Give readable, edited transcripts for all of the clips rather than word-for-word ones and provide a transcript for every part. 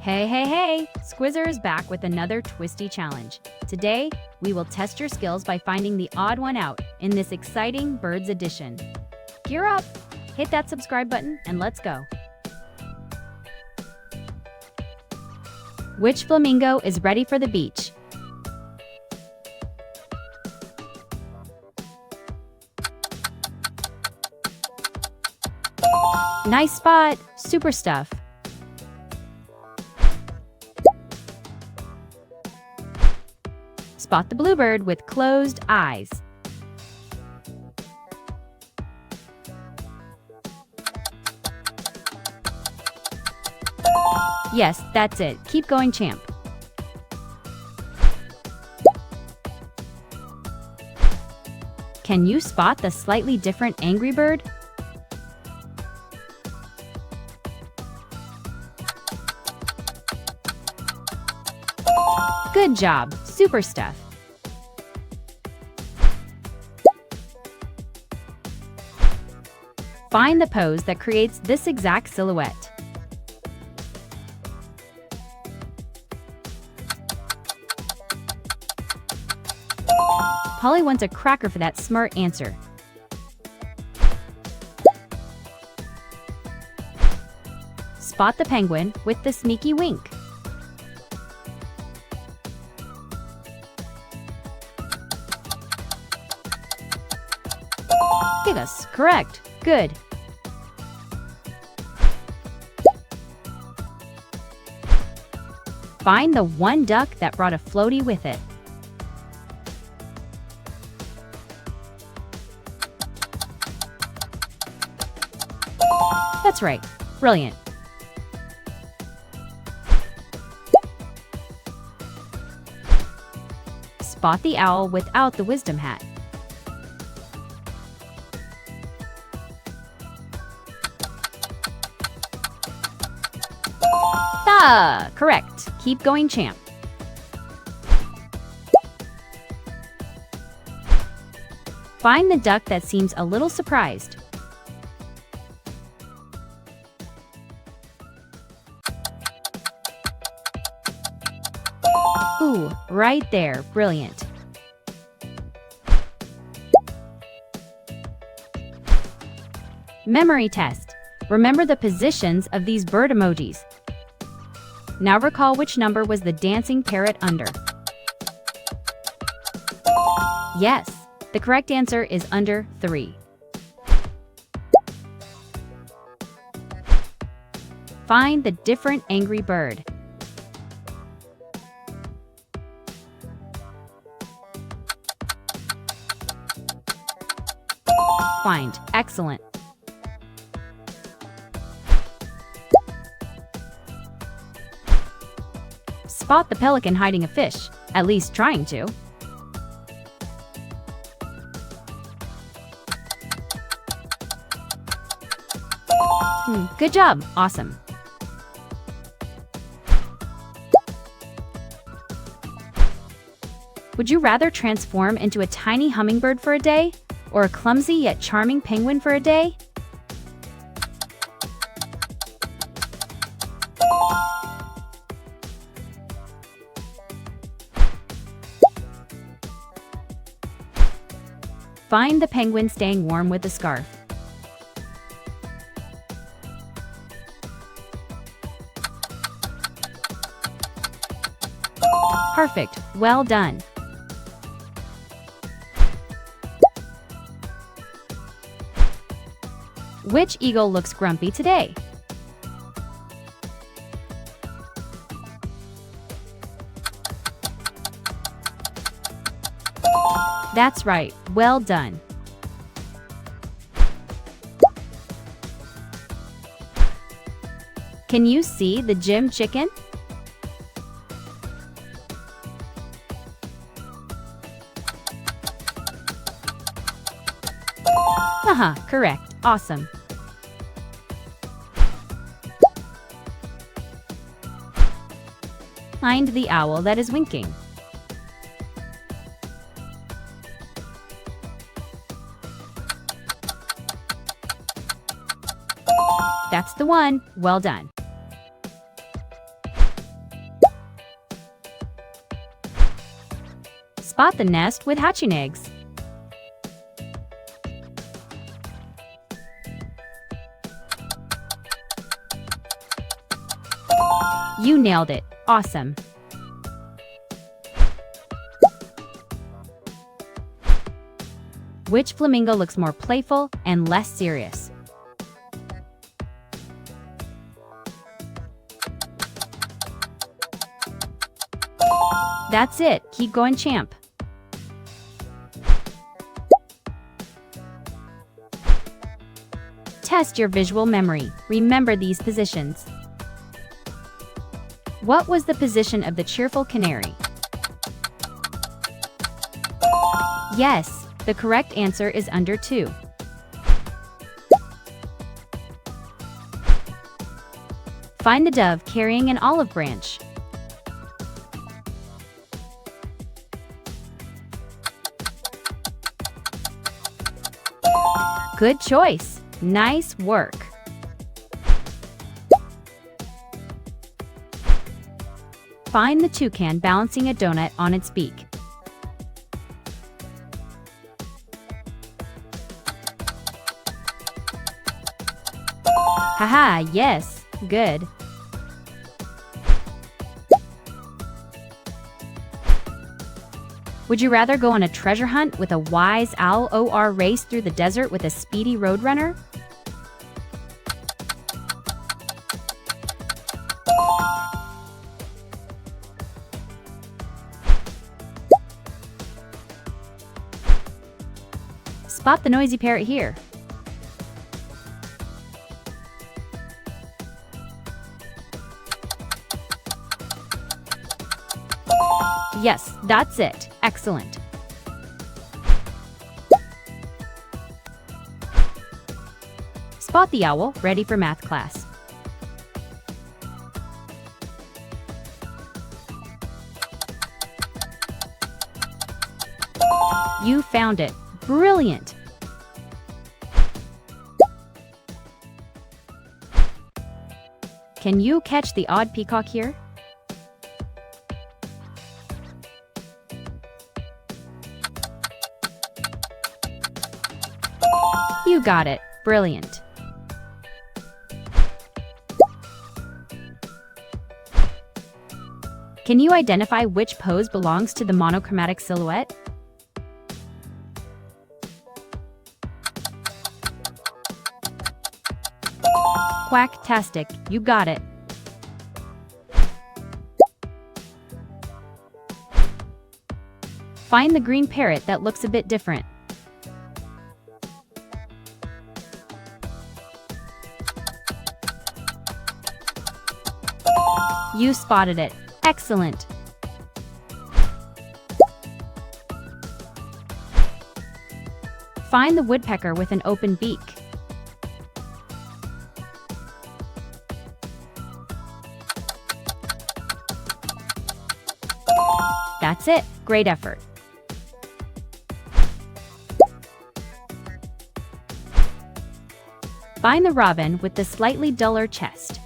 Hey, hey, hey! Squizzer is back with another twisty challenge. Today, we will test your skills by finding the odd one out in this exciting Birds edition. Gear up! Hit that subscribe button and let's go! Which flamingo is ready for the beach? Nice spot! Super stuff! Spot the bluebird with closed eyes. Yes, that's it. Keep going, champ. Can you spot the slightly different angry bird? Good job! Super stuff! Find the pose that creates this exact silhouette. Polly wants a cracker for that smart answer. Spot the penguin with the sneaky wink. Yes, correct. Good. Find the one duck that brought a floaty with it. That's right. Brilliant. Spot the owl without the wisdom hat. Ah, correct. Keep going, champ. Find the duck that seems a little surprised. Ooh, right there. Brilliant. Memory test. Remember the positions of these bird emojis. Now recall which number was the dancing parrot under. Yes, the correct answer is under 3. Find the different angry bird. Find. Excellent. Spot the pelican hiding a fish, at least trying to. Good job. Awesome. Would you rather transform into a tiny hummingbird for a day, or a clumsy yet charming penguin for a day? Find the penguin staying warm with a scarf. Perfect. Well done. Which eagle looks grumpy today? That's right. Well done. Can you see the gym chicken? Haha, correct. Awesome. Find the owl that is winking. That's the one. Well done. Spot the nest with hatching eggs. You nailed it. Awesome. Which flamingo looks more playful and less serious? That's it. Keep going, champ. Test your visual memory. Remember these positions. What was the position of the cheerful canary? Yes, the correct answer is under 2. Find the dove carrying an olive branch. Good choice. Nice work. Find the toucan balancing a donut on its beak. Haha, yes, good. Would you rather go on a treasure hunt with a wise owl or race through the desert with a speedy roadrunner? Spot the noisy parrot here. Yes, that's it. Excellent. Spot the owl, ready for math class. You found it. Brilliant. Can you catch the odd peacock here? You got it. Brilliant. Can you identify which pose belongs to the monochromatic silhouette? Quacktastic. You got it. Find the green parrot that looks a bit different. You spotted it. Excellent. Find the woodpecker with an open beak. That's it. Great effort. Find the robin with the slightly duller chest.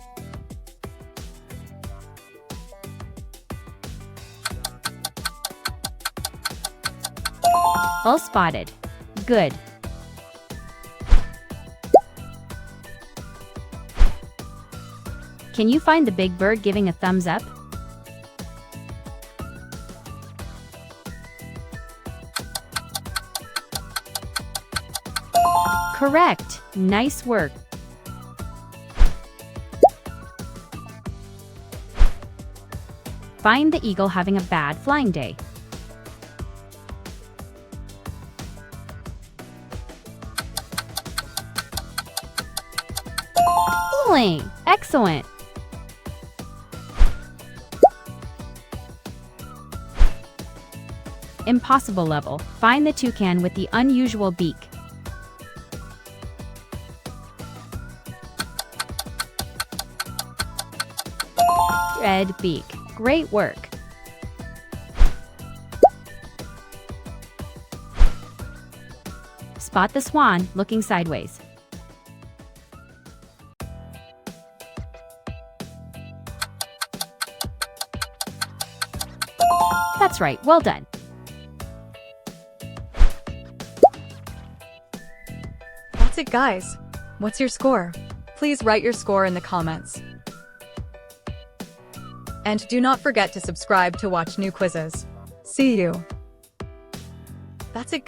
All spotted. Good. Can you find the big bird giving a thumbs up? Correct. Nice work. Find the eagle having a bad flying day. Excellent. Impossible level. Find the toucan with the unusual beak. Red beak. Great work. Spot the swan looking sideways. That's right, well done. That's it, guys. What's your score? Please write your score in the comments. And do not forget to subscribe to watch new quizzes. See you. That's it.